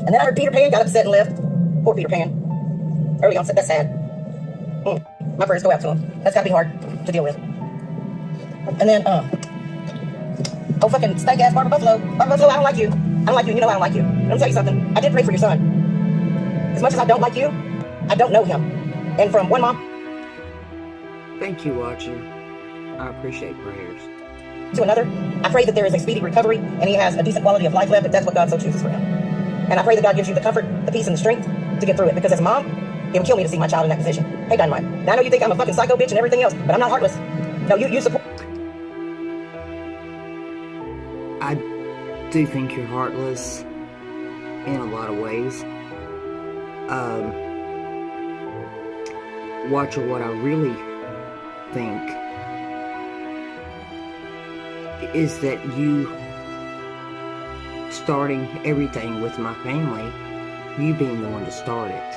And then I heard Peter Pan got upset and left. Poor Peter Pan. Early on, that's sad. My prayers go out to him. That's gotta be hard to deal with. And then, oh fucking stank ass Barbara Buffalo. Barbara Buffalo, I don't like you. I don't like you, and you know I don't like you. Let me tell you something. I did pray for your son. As much as I don't like you, I don't know him. And from one mom Thank you, watcher. I appreciate prayers. to another, I pray that there is a speedy recovery and he has a decent quality of life left if that's what God so chooses for him. And I pray that God gives you the comfort, the peace, and the strength to get through it. Because as a mom, it would kill me to see my child in that position. Hey, Dynamite. Now I know you think I'm a fucking psycho bitch and everything else, but I'm not heartless. No, you support. I do think you're heartless in a lot of ways. Watcher, what I really think is that you starting everything with my family, you being the one to start it,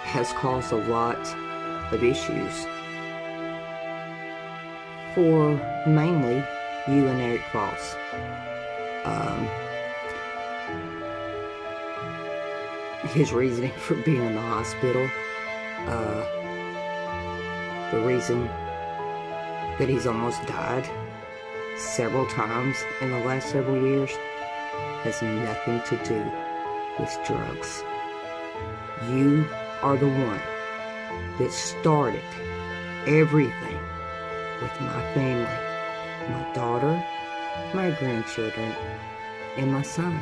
has caused a lot of issues for mainly you and Eric Foss. His reasoning for being in the hospital, the reason that he's almost died several times in the last several years has nothing to do with drugs. You are the one that started everything with my family, my daughter, my grandchildren, and my son.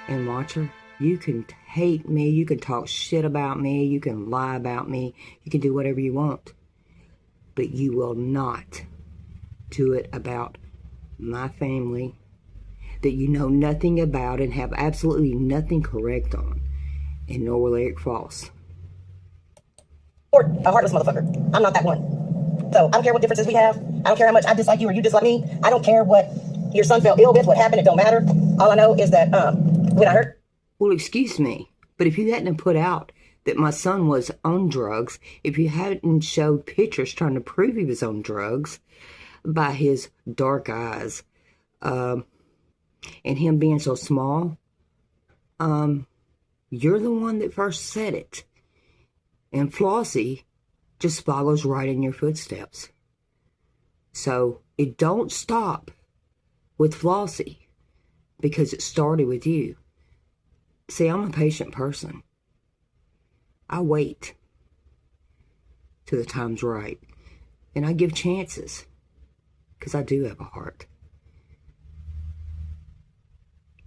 And watcher, you can hate me, you can talk shit about me, you can lie about me, you can do whatever you want, but you will not do it about my family that you know nothing about and have absolutely nothing correct on, and nor will Eric Foss. Or a heartless motherfucker. I'm not that one. So I don't care what differences we have. I don't care how much I dislike you or you dislike me. I don't care what your son fell ill with, what happened, it don't matter. All I know is that when I heard. Well, excuse me, but if you hadn't put out that my son was on drugs, if you hadn't showed pictures trying to prove he was on drugs by his dark eyes, and him being so small, you're the one that first said it. And Flossie just follows right in your footsteps. So it don't stop with Flossie because it started with you. See, I'm a patient person. I wait till the time's right. And I give chances because I do have a heart.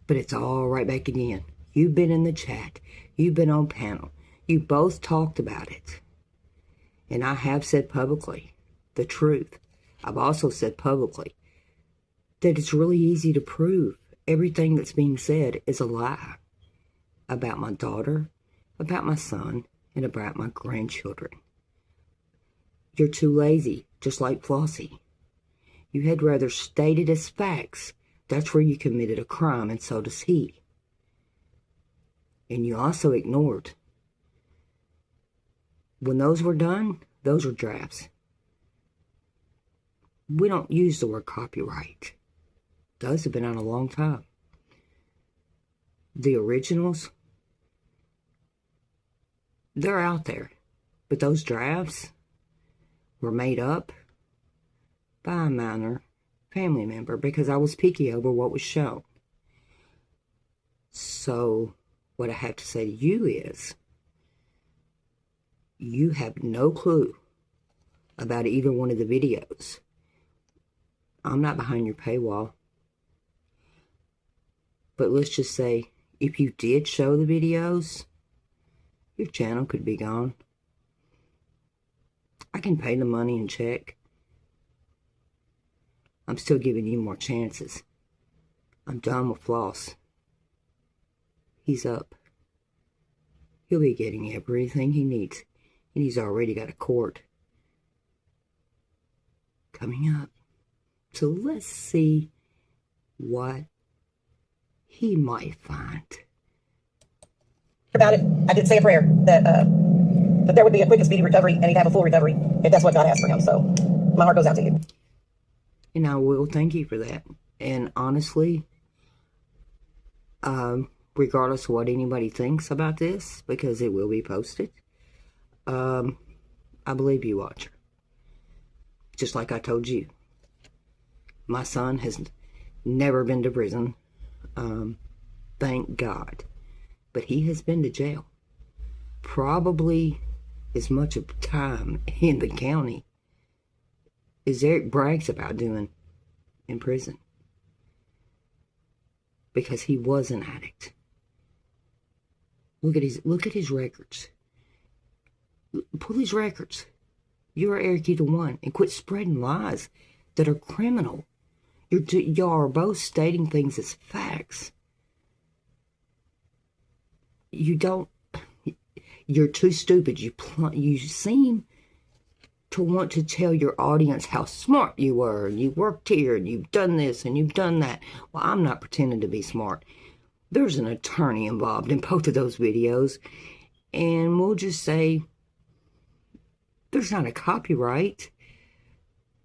But it's all right back again. You've been in the chat. You've been on panel. You both talked about it. And I have said publicly the truth. I've also said publicly that it's really easy to prove everything that's being said is a lie about my daughter, about my son, and about my grandchildren. You're too lazy, just like Flossie. You had rather state it as facts. That's where you committed a crime, and so does he. And you also ignored. When those were done, those were drafts. We don't use the word copyright. Those have been out a long time. The originals, they're out there. But those drafts were made up by a minor family member because I was picky over what was shown. So what I have to say to you is, you have no clue about either one of the videos. I'm not behind your paywall. But let's just say, if you did show the videos, your channel could be gone. I can pay the money in check. I'm still giving you more chances. I'm done with Floss. He's up. He'll be getting everything he needs. And he's already got a court coming up. So let's see what he might find. About it, I did say a prayer that there would be a quick and speedy recovery and he'd have a full recovery if that's what God has for him. So my heart goes out to you. And I will thank you for that. And honestly, regardless of what anybody thinks about this, because it will be posted, I believe you, Watcher. Just like I told you. My son has never been to prison. Thank God. But he has been to jail. Probably as much of time in the county as Eric brags about doing in prison. Because he was an addict. Look at his records. Pull his records. You're Eric either one, and quit spreading lies that are criminal. Y'all are both stating things as facts. You're too stupid. You seem to want to tell your audience how smart you were, and you worked here, and you've done this, and you've done that. Well, I'm not pretending to be smart. There's an attorney involved in both of those videos, and we'll just say there's not a copyright,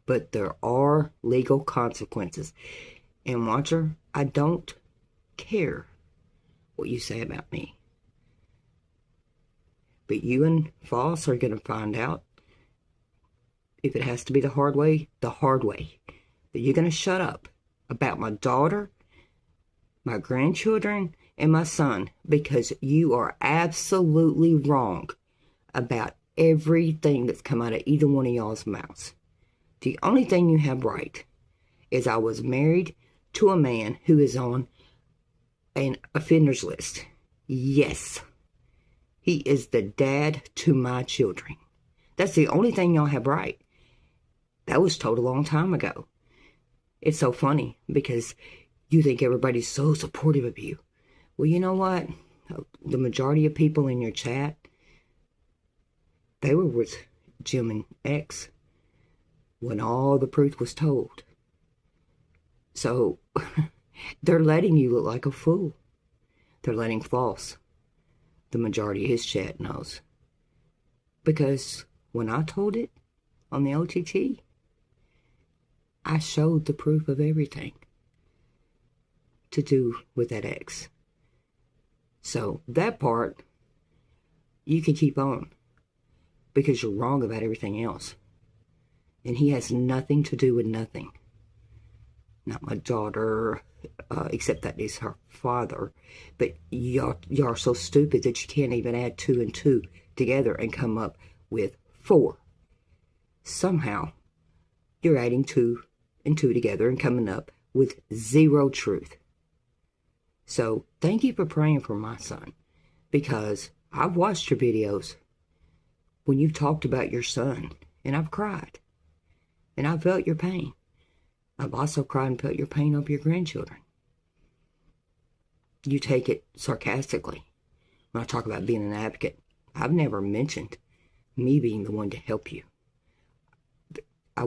but there are legal consequences. And Watcher, I don't care what you say about me. But you and Foss are going to find out, if it has to be the hard way, that you're going to shut up about my daughter, my grandchildren, and my son, because you are absolutely wrong about everything that's come out of either one of y'all's mouths. The only thing you have right is I was married to a man who is on an offenders list. Yes, he is the dad to my children. That's the only thing y'all have right. That was told a long time ago. It's so funny because you think everybody's so supportive of you. Well, you know what? The majority of people in your chat, they were with Jim and X when all the truth was told. So they're letting you look like a fool. They're letting Floss, the majority of his chat, knows. Because when I told it on the OTT, I showed the proof of everything to do with that X. So that part, you can keep on, because you're wrong about everything else. And he has nothing to do with nothing. Not my daughter, except that is her father. But y'all are so stupid that you can't even add 2 and 2 together and come up with 4. Somehow, you're adding 2 and 2 together and coming up with 0 truth. So, thank you for praying for my son, because I've watched your videos when you've talked about your son, and I've cried, and I've felt your pain. I've also cried and felt your pain over your grandchildren. You take it sarcastically. When I talk about being an advocate, I've never mentioned me being the one to help you. I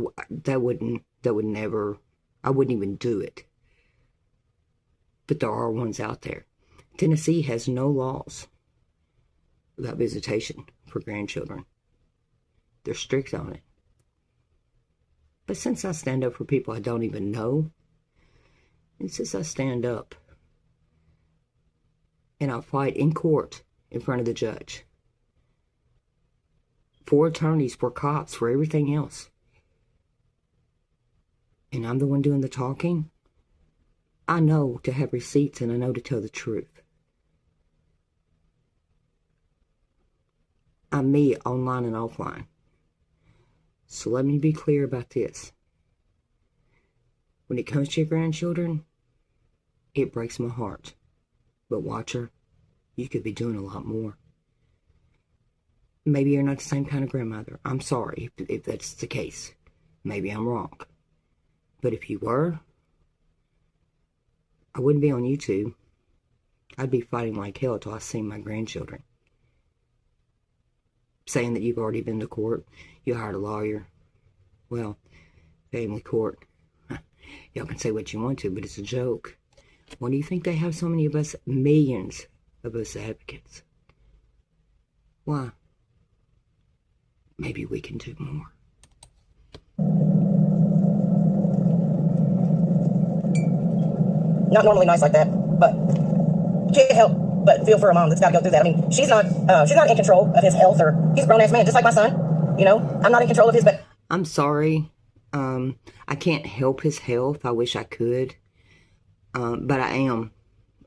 wouldn't even do it. But there are ones out there. Tennessee has no laws about visitation for grandchildren. They're strict on it. But since I stand up for people I don't even know, and since I stand up and I fight in court in front of the judge, for attorneys, for cops, for everything else, and I'm the one doing the talking, I know to have receipts and I know to tell the truth. I'm me online and offline. So let me be clear about this. When it comes to your grandchildren, it breaks my heart. But Watcher, you could be doing a lot more. Maybe you're not the same kind of grandmother. I'm sorry if that's the case. Maybe I'm wrong. But if you were, I wouldn't be on YouTube. I'd be fighting like hell till I see my grandchildren. Saying that you've already been to court, you hired a lawyer. Well, family court. Y'all can say what you want to, but it's a joke. Why do you think they have so many of us, millions of us advocates? Why? Maybe we can do more. Not normally nice like that, but can't help but feel for a mom that's got to go through that. I mean, she's not in control of his health, or he's a grown ass man, just like my son. You know, I'm not in control of his. But I'm sorry. I can't help his health. I wish I could. But I am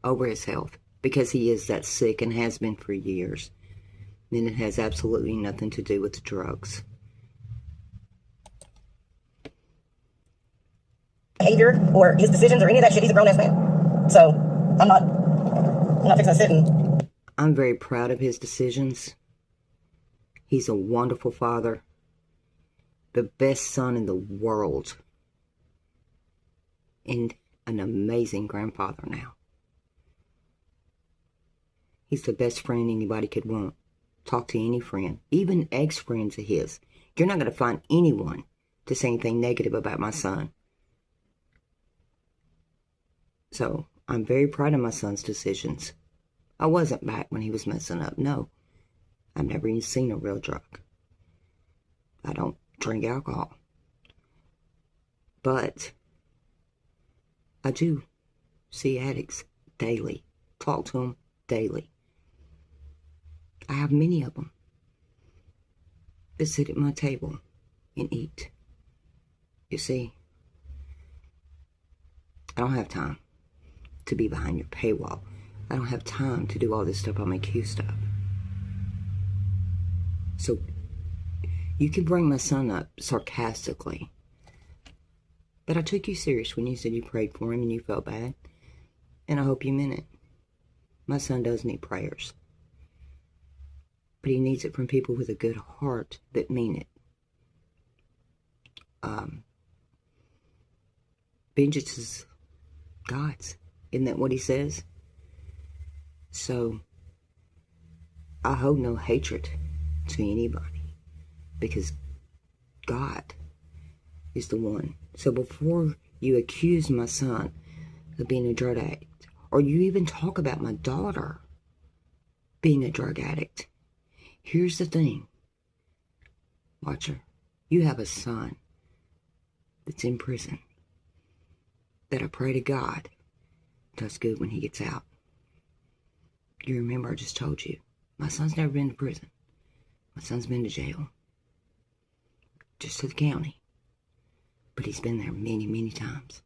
over his health because he is that sick and has been for years. And it has absolutely nothing to do with the drugs. Behavior or his decisions or any of that shit, he's a grown ass man. So I'm not fixing to sit and. I'm very proud of his decisions. He's a wonderful father. The best son in the world. And an amazing grandfather now. He's the best friend anybody could want. Talk to any friend, even ex-friends of his. You're not going to find anyone to say anything negative about my son. So, I'm very proud of my son's decisions. I wasn't back when he was messing up, no. I've never even seen a real drug. I don't drink alcohol. But I do see addicts daily, talk to them daily. I have many of them that sit at my table and eat. You see, I don't have time to be behind your paywall. I don't have time to do all this stuff I'm accused of. So, you can bring my son up sarcastically. But I took you serious when you said you prayed for him and you felt bad. And I hope you meant it. My son does need prayers. But he needs it from people with a good heart that mean it. Vengeance is God's. Isn't that what he says? So, I hold no hatred to anybody. Because God is the one. So before you accuse my son of being a drug addict, or you even talk about my daughter being a drug addict, here's the thing. Watcher, you have a son that's in prison that I pray to God does good when he gets out. You remember I just told you, my son's never been to prison. My son's been to jail. Just to the county. But he's been there many, many times.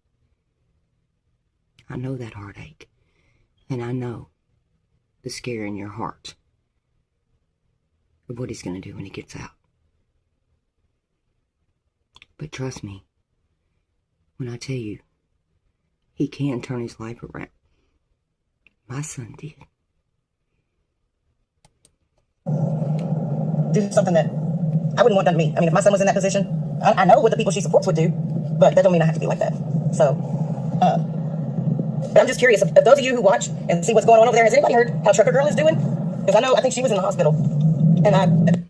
I know that heartache. And I know the scare in your heart of what he's going to do when he gets out. But trust me, when I tell you, he can turn his life around. My son did. Do something that I wouldn't want done to me. I mean, if my son was in that position, I know what the people she supports would do, but that don't mean I have to be like that. So, but I'm just curious, of those of you who watch and see what's going on over there, has anybody heard how Trucker Girl is doing? Because I think she was in the hospital, and